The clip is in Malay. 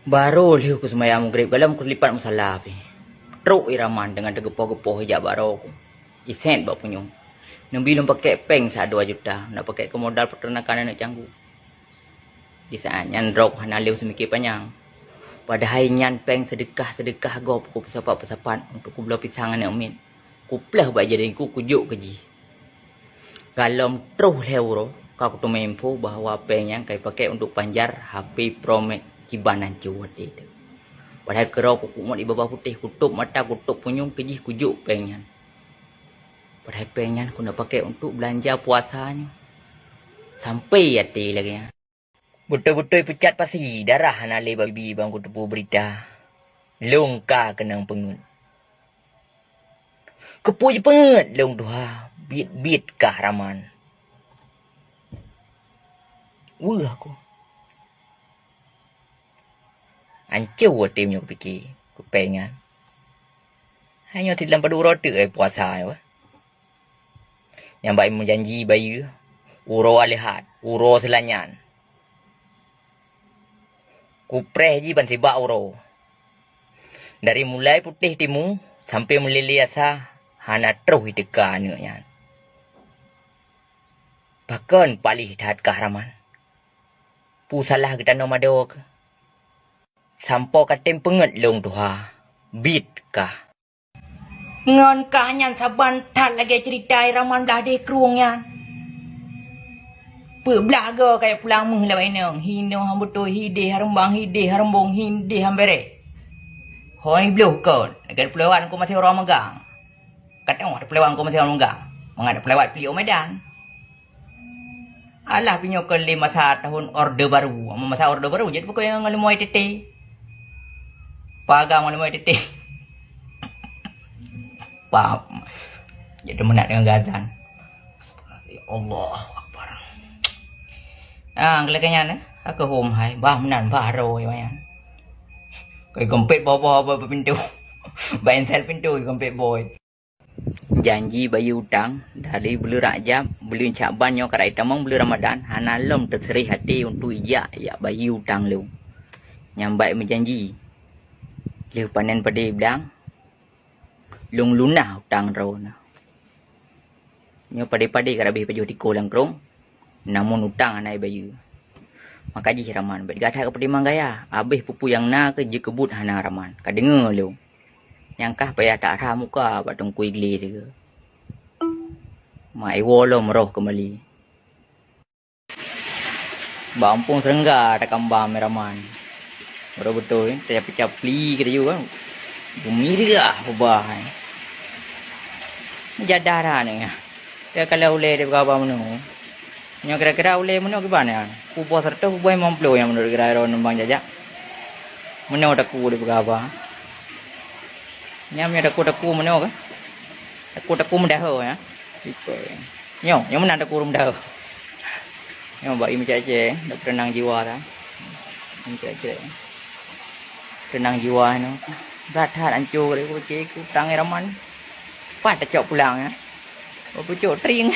Baru liu ku semayang maghrib galam ku lipat masalah pi. Truk iraman dengan tergepoh-gepoh hijab baru ku. Isen bak punyung. Nembi lum pakai peng sa 2 juta. Nak pakai ke modal peternakan anak canggu. Di saat nyan rok hana liu semikir panjang. Padahal nyan peng sedekah go ku pesapat untuk ku belah pisang anak umin. Ku pelah bak jadi ku kujuk keji. Galam terus leuro. Kau tu info bahawa peng yang kai pakai untuk panjar HP Pro Max kibanan cuat itu. Padahal kerau kukumot di bawah putih, kutup mata, kutup punyung, kejih kujuk pengyan. Padahal pengyan aku nak pakai untuk belanja puasanya. Sampai hati lagi. Betul-betul pecat pasti darah nali babi bang kutupu berita. Lungka kenang pengun. Kepuj pengut long tuha, bit kah raman. Aku. Hancur timnya aku fikir. Aku pengen. Hanya tidak pada roti puasa. Yang baik menjanji bayi. Uro alihat. Uro selanyan. Kupreh je ban sibak uro. Dari mulai putih timu. Sampai melili asa. Hana terus hideka anaknya. Bahkan palih dahat kahraman. Pusalah kita nama dok. Sampo katim penget long tuha. Bit kah. Ngon kanyan saban tat lagi cerita raman dah de kruungnya. Belaga kayak pulang meh lah bainang. Hino hambuto hide harembang hide harembong hide hambere. Hoi blue kod. Dekat pelawan ku masih orang megang. Kata orang pelawan ku masih orang megang. Mengadap pelawat pilih Medan. Alah pinyokan 5 tahun orde baru. Masa orde baru jadi pokok yang ngalemoy tete. Pagang ngalemoy tete. Paham. Jadi menat dengan gazan. Ya Allah Akbar. Kelekannya ni. Aku home hai. Bah menan baru ya. Kau kompet bawa pintu. Bayan sel pintu kompet boy. Janji bayi utang dari beli Rajab, beli Syakban yang karai tamang beli Ramadan, hana lom terseri hati untuk ijak ya bayi utang lu. Nyambai menjanji. Liu panen pada bilang lung lunah utang rona. Nyo pada karabi pajuh tiko langkrong. Namun utang anai bayi. Maka ji raman, bet gathah kepada manggaya, abih pupu yang na ke je kebut hana raman. Kadengar lu. Yang kah payah tak rah muka batong kui geli tu. Mai wolo meroh kembali. Bampung serengga tak kambang meraman. Betul-betul saya pecah pli kita juga. Bumi dia ubah. Jadara ni. Ya kalau uleh dia berapa menu. Nya kira-kira uleh menu ke mana? Ubah serta ubah mamplo yang menurut kira ron bang jajak. Menu tak ku dia berapa. Nyam ada ku mana kan? Aku mendah ya. Nyong, yang mana ada kurung dah. Yang bagi macam je, dak tenang jiwa dah. Macam je. Tenang jiwa no. Berat hancur aku cek utang raman. Pas tak cok pulang ya. Aku cok tering.